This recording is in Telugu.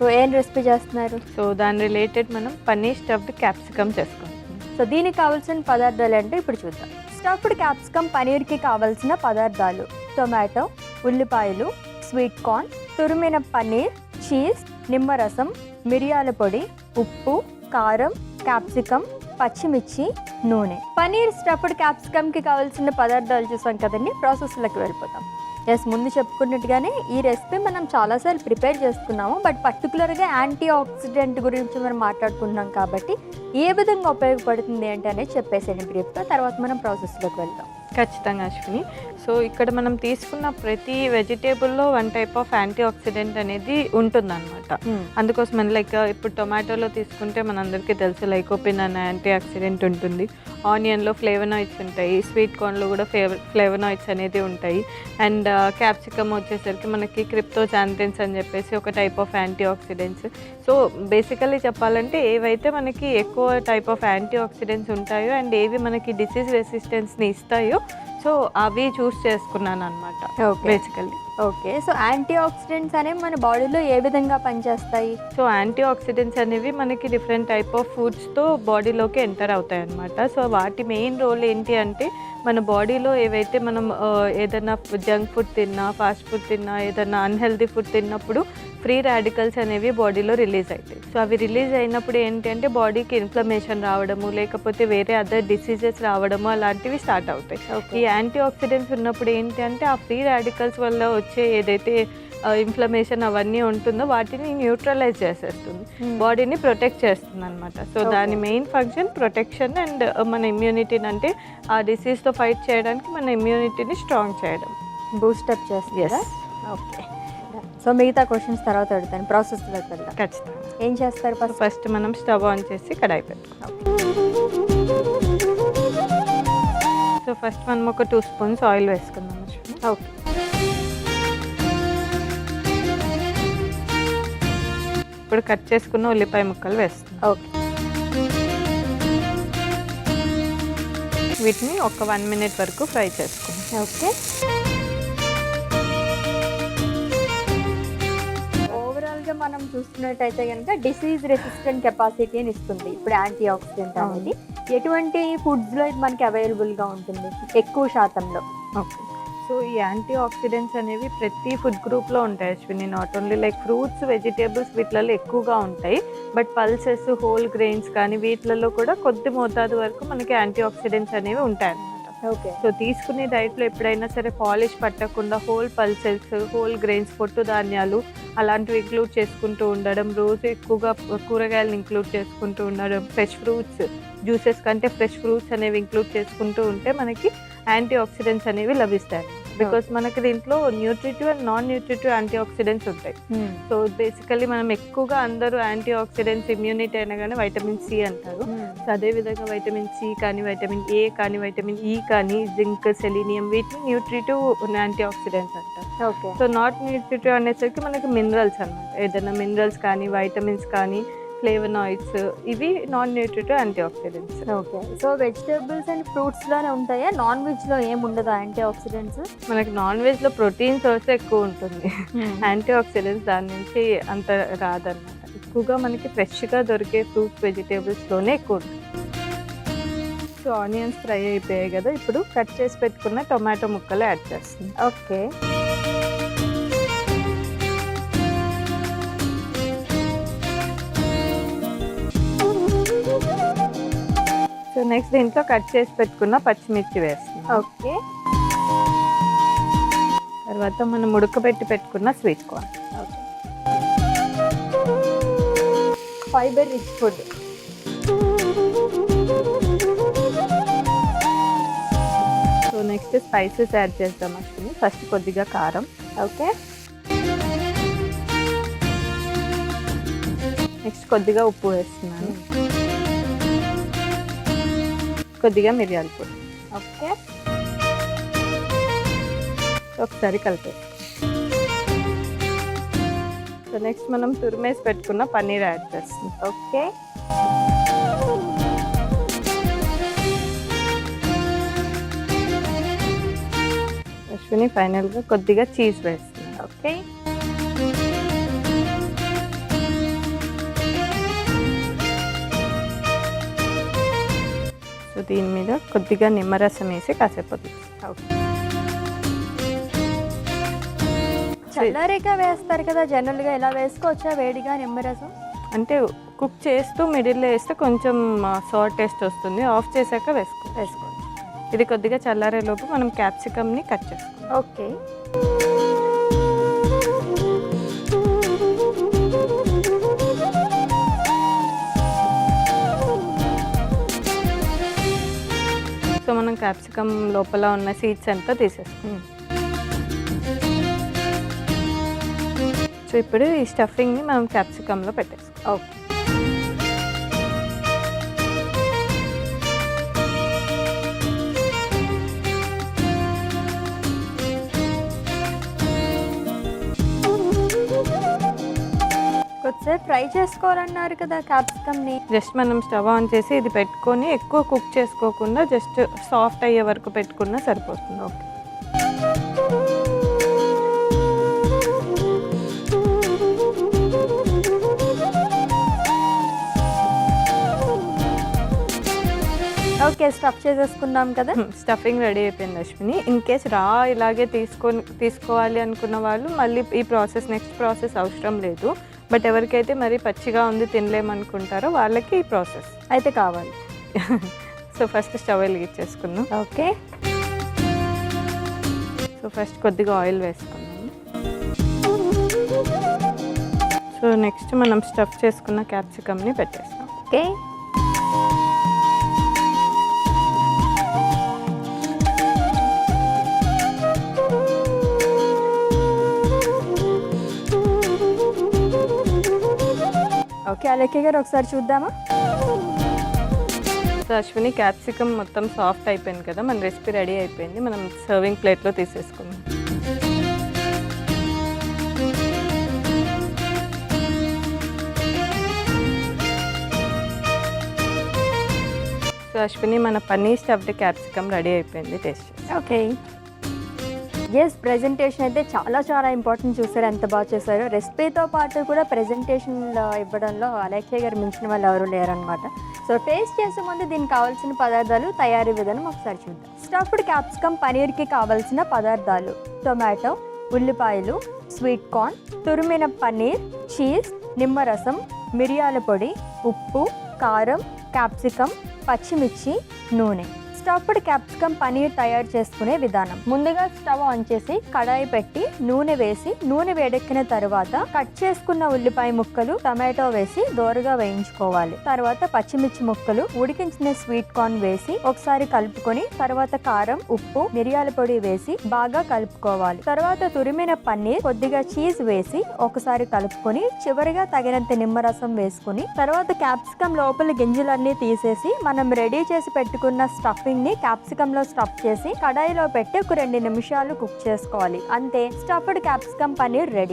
సో ఏం రెసిపీ చేస్తున్నారు? సో దాని రిలేటెడ్ మనం పన్నీర్ స్టఫ్డ్ క్యాప్సికమ్ చేసుకుంటాం. సో దీనికి కావాల్సిన పదార్థాలు అంటే ఇప్పుడు చూద్దాం. స్టఫ్డ్ క్యాప్సికమ్ పనీర్కి కావాల్సిన పదార్థాలు: టొమాటో, ఉల్లిపాయలు, స్వీట్ కార్న్, తురిమిన పన్నీర్, చీజ్, నిమ్మరసం, మిరియాల పొడి, ఉప్పు, కారం, క్యాప్సికమ్, పచ్చిమిర్చి, నూనె. పనీర్ స్టఫ్డ్ క్యాప్సికమ్కి కావాల్సిన పదార్థాలు చూసాం కదండి. ప్రాసెస్లోకి వెళ్ళిపోతాం. ముందు చెప్పుకున్నట్టుగానే ఈ రెసిపీ మనం చాలాసార్లు ప్రిపేర్ చేసుకున్నాము. బట్ పర్టికులర్గా యాంటీ ఆక్సిడెంట్ గురించి మనం మాట్లాడుకుంటున్నాం కాబట్టి ఏ విధంగా ఉపయోగపడుతుంది అంటే అనేది చెప్పేసేయండి బ్రీఫ్గా. తర్వాత మనం ప్రాసెస్లోకి వెళ్తాం. ఖచ్చితంగా అశ్విని. సో ఇక్కడ మనం తీసుకున్న ప్రతి వెజిటేబుల్లో one type of antioxidant అనేది ఉంటుందన్నమాట. అందుకోసం లైక్ ఇప్పుడు టొమాటోలో తీసుకుంటే మనందరికీ తెలుసు లైకోపిన్ అనే యాంటీ ఆక్సిడెంట్ ఉంటుంది. ఆనియన్లో ఫ్లేవనాయిడ్స్ ఉంటాయి. స్వీట్ కార్న్లో కూడా ఫ్లేవనాయిడ్స్ అనేది ఉంటాయి. అండ్ క్యాప్సికమ్ వచ్చేసరికి మనకి క్రిప్టోజాంథిన్స్ అని చెప్పేసి ఒక type of antioxidants. So basically చెప్పాలంటే ఏవైతే మనకి ఎక్కువ టైప్ ఆఫ్ యాంటీ ఆక్సిడెంట్స్ ఉంటాయో అండ్ ఏవి మనకి డిసీజ్ రెసిస్టెన్స్ని ఇస్తాయో సో అవి చూస్ చేసుకున్నాను అనమాట basically. Okay. So antioxidants అనేవి మన బాడీలో ఏ విధంగా పనిచేస్తాయి? సో యాంటీ ఆక్సిడెంట్స్ అనేవి మనకి డిఫరెంట్ టైప్ ఆఫ్ ఫుడ్స్తో బాడీలోకి ఎంటర్ అవుతాయి అనమాట. సో వాటి మెయిన్ రోల్ ఏంటి అంటే మన బాడీలో ఏవైతే మనం ఏదైనా జంక్ ఫుడ్ తిన్నా, ఫాస్ట్ ఫుడ్ తిన్నా, ఏదైనా అన్హెల్దీ ఫుడ్ తిన్నప్పుడు ఫ్రీ రాడికల్స్ అనేవి బాడీలో రిలీజ్ అవుతాయి. సో అవి రిలీజ్ అయినప్పుడు ఏంటి అంటే బాడీకి ఇన్ఫ్లమేషన్ రావడము, లేకపోతే వేరే అదర్ డిసీజెస్ రావడము అలాంటివి స్టార్ట్ అవుతాయి. ఈ యాంటీ ఆక్సిడెంట్స్ ఉన్నప్పుడు ఏంటి అంటే ఆ ఫ్రీ రాడికల్స్ వల్ల వచ్చే ఏదైతే ఇన్ఫ్లమేషన్ అవన్నీ ఉంటుందో వాటిని న్యూట్రలైజ్ చేసేస్తుంది, బాడీని ప్రొటెక్ట్ చేస్తుంది అనమాట. సో దాని మెయిన్ ఫంక్షన్ ప్రొటెక్షన్ అండ్ మన ఇమ్యూనిటీని అంటే ఆ డిసీజ్తో ఫైట్ చేయడానికి మన ఇమ్యూనిటీని స్ట్రాంగ్ చేయడం, బూస్టప్ చేస్తుంది. ఓకే. సో మిగతా క్వశ్చన్స్ తర్వాత అడుగుతాను. ప్రాసెస్లోకి వెళ్దాం. ఖచ్చితంగా. ఏం చేస్తారు? ఫస్ట్ మనం స్టవ్ ఆన్ చేసి కడాయి పెట్టుకుంటాం. సో ఫస్ట్ మనం ఒక 2 స్పూన్స్ ఆయిల్ వేసుకుందాం. ఓకే. ఇప్పుడు కట్ చేసుకున్న ఉల్లిపాయ ముక్కలు వేస్తాం. ఓకే. వీటిని ఒక 1 మినిట్ వరకు ఫ్రై చేసుకుందాం. ఓకే. ఓవరాల్గా మనం చూస్తున్నట్టయితే కనుక డిసీజ్ రెసిస్టెంట్ కెపాసిటీని ఇస్తుంది ఇప్పుడు యాంటీ ఆక్సిడెంట్ అనేది. ఎటువంటి ఫుడ్స్లో ఇది మనకి అవైలబుల్గా ఉంటుంది ఎక్కువ శాతంలో? ఓకే. సో ఈ యాంటీ ఆక్సిడెంట్స్ అనేవి ప్రతి ఫుడ్ గ్రూప్లో ఉంటాయి Ashwini. Not only like fruits, vegetables వీటిలలో ఎక్కువగా ఉంటాయి. బట్ పల్సెస్, హోల్ గ్రెయిన్స్ కానీ వీటిలలో కూడా కొద్ది మోతాదు వరకు మనకి యాంటీ ఆక్సిడెంట్స్ అనేవి ఉంటాయి అన్నమాట. ఓకే. సో తీసుకునే డైట్లో ఎప్పుడైనా సరే పాలిష్ పట్టకుండా హోల్ పల్సెస్, హోల్ గ్రెయిన్స్, పొట్టు ధాన్యాలు అలాంటివి ఇంక్లూడ్ చేసుకుంటూ ఉండడం, రోజు ఎక్కువగా కూరగాయలను ఇంక్లూడ్ చేసుకుంటూ ఉండడం, ఫ్రెష్ ఫ్రూట్స్, జ్యూసెస్ కంటే ఫ్రెష్ ఫ్రూట్స్ అనేవి ఇంక్లూడ్ చేసుకుంటూ ఉంటే మనకి యాంటీ ఆక్సిడెంట్స్ అనేవి లభిస్తాయి. బికాస్ మనకి దీంట్లో nutritive and non nutritive antioxidants ఉంటాయి. సో బేసికల్లీ మనం ఎక్కువగా అందరూ యాంటీ ఆక్సిడెంట్స్ ఇమ్యూనిటీ అయినా కానీ వైటమిన్ సి అంటారు. సో అదేవిధంగా వైటమిన్ సి కానీ, వైటమిన్ ఏ కానీ, వైటమిన్ ఈ కానీ, జింక్, సెలీనియం వీటిని న్యూట్రిటివ్ యాంటీ ఆక్సిడెంట్స్ అంటారు. ఓకే. సో నాట్ న్యూట్రిటివ్ అనేసరికి మనకి మినరల్స్ అన్నమాట. ఏదైనా మినరల్స్ కానీ, వైటమిన్స్ కానీ, ఫ్లేవనాయిడ్స్ ఇవి non nutritive antioxidants. Okay. So vegetables and ఫ్రూట్స్లోనే ఉంటాయా? నాన్ వెజ్లో ఏముండదా యాంటీ ఆక్సిడెంట్స్? మనకి నాన్ వెజ్లో ప్రోటీన్ సోర్స్ ఎక్కువ ఉంటుంది. యాంటీ ఆక్సిడెంట్స్ దాని నుంచి అంత రాదన్నమాట. ఎక్కువగా మనకి ఫ్రెష్గా దొరికే ఫ్రూట్స్, వెజిటేబుల్స్లోనే ఎక్కువ ఉంటుంది. సో ఆనియన్స్ ఫ్రై అయిపోయాయి కదా, ఇప్పుడు కట్ చేసి పెట్టుకున్న టొమాటో ముక్కలు యాడ్ చేస్తుంది. ఓకే. సో నెక్స్ట్ దీంట్లో కట్ చేసి పెట్టుకున్న పచ్చిమిర్చి వేస్తుంది. ఓకే. తర్వాత మనం ఉడకబెట్టి పెట్టుకున్న sweet corn. Okay. Fibre rich food. So next spices add చేద్దాం అసలు. ఫస్ట్ కొద్దిగా కారం. ఓకే. నెక్స్ట్ కొద్దిగా ఉప్పు వేస్తున్నాను. కొద్దిగా మిరియాల పొడి. ఓకే. ఒకసారి కలిపే. సో నెక్స్ట్ మనం తురిమేసి పెట్టుకున్న పన్నీర్ యాడ్ చేస్తాం. ఓకే. అశ్విని ఫైనల్గా కొద్దిగా చీజ్ వేస్తున్నాం. ఓకే. దీని మీద కొద్దిగా నిమ్మరసం వేసి కాసేపు చల్లారేక వేస్తారు కదా జనరల్గా, ఇలా వేసుకోవచ్చా వేడిగా నిమ్మరసం? అంటే కుక్ చేస్తూ మిడిల్లో వేస్తే కొంచెం సాల్ట్ టేస్ట్ వస్తుంది. ఆఫ్ చేశాక వేసుకోవచ్చు. ఇది కొద్దిగా చల్లారే లోపు మనం క్యాప్సికమ్ని కట్ చేసుకోవాలి. ఓకే. సో మనం క్యాప్సికమ్ లోపల ఉన్న సీడ్స్ అంతా తీసేస్తాం. సో ఇప్పుడు ఈ స్టఫింగ్ని మనం క్యాప్సికమ్లో పెట్టేస్తాం. ఓకే. కొద్దిసేపు ఫ్రై చేసుకోవాలన్నారు కదా క్యాప్సికమ్ని. జస్ట్ మనం స్టవ్ ఆన్ చేసి ఇది పెట్టుకొని ఎక్కువ కుక్ చేసుకోకుండా జస్ట్ సాఫ్ట్ అయ్యే వరకు పెట్టుకున్నా సరిపోతుంది. ఓకే. ఓకే, స్టఫ్ చేసేసుకుందాం కదా. స్టఫింగ్ రెడీ అయిపోయింది అశ్విని. ఇన్ కేస్ ఇలాగే తీసుకోవాలి అనుకున్న వాళ్ళు మళ్ళీ ఈ నెక్స్ట్ ప్రాసెస్ అవసరం లేదు. బట్ ఎవరికైతే మరి పచ్చిగా ఉంది తినలేమనుకుంటారో వాళ్ళకి ఈ ప్రాసెస్ అయితే కావాలి. సో ఫస్ట్ స్టవ్ వెలిగించేసుకుందాం. ఓకే. సో ఫస్ట్ కొద్దిగా ఆయిల్ వేసుకుందాం. సో నెక్స్ట్ మనం స్టఫ్ చేసుకున్న క్యాప్సికమ్ని పెట్టేస్తాం. ఓకే. ఓకే, అలెక్కి గారు ఒకసారి చూద్దామా? సో అశ్విని క్యాప్సికమ్ మొత్తం సాఫ్ట్ అయిపోయింది కదా, మన రెసిపీ రెడీ అయిపోయింది. మనం సర్వింగ్ ప్లేట్లో తీసేసుకుందాం. సో అశ్విని మన పన్నీర్ స్టఫ్డ్ క్యాప్సికమ్ రెడీ అయిపోయింది. టేస్ట్. ఓకే. ఎస్, ప్రెజెంటేషన్ అయితే చాలా ఇంపార్టెంట్. చూసారు ఎంత బాగా చేశారు. రెసిపీతో పాటు కూడా ప్రెజెంటేషన్లో ఇవ్వడంలో అలెక్కి గారు మించిన వాళ్ళు ఎవరు లేరనమాట. సో టేస్ట్ చేసే ముందు దీనికి కావాల్సిన పదార్థాలు, తయారీ విధానం ఒకసారి చూద్దాం. స్టఫ్డ్ క్యాప్సికమ్ పనీర్కి కావాల్సిన పదార్థాలు: టొమాటో, ఉల్లిపాయలు, స్వీట్ కార్న్, తురిమిన పన్నీర్, చీజ్, నిమ్మరసం, మిరియాల పొడి, ఉప్పు, కారం, క్యాప్సికమ్, పచ్చిమిర్చి, నూనె. స్టఫ్డ్ క్యాప్సికమ్ పనీర్ తయారు చేసుకునే విధానం: ముందుగా స్టవ్ ఆన్ చేసి కడాయి పెట్టి నూనె వేసి, నూనె వేడెక్కిన తర్వాత కట్ చేసుకున్న ఉల్లిపాయ ముక్కలు, టమాటో వేసి దోరగా వేయించుకోవాలి. తర్వాత పచ్చిమిర్చి ముక్కలు, ఉడికించిన స్వీట్ కార్న్ వేసి ఒకసారి కలుపుకొని, తర్వాత కారం, ఉప్పు, మిరియాల పొడి వేసి బాగా కలుపుకోవాలి. తర్వాత తురిమిన పన్నీర్, కొద్దిగా చీజ్ వేసి ఒకసారి కలుపుకొని, చివరిగా తగినంత నిమ్మరసం వేసుకుని, తర్వాత క్యాప్సికమ్ లోపల గింజలన్నీ తీసేసి మనం రెడీ చేసి పెట్టుకున్న స్టఫింగ్ ని క్యాప్సికమ్ లో స్టఫ్ చేసి కడాయిలో పెట్టి ఒక 2 నిమిషాలు కుక్ చేసుకోవాలి. అంతే, స్టఫ్డ్ క్యాప్సికమ్ పనీర్ రెడీ.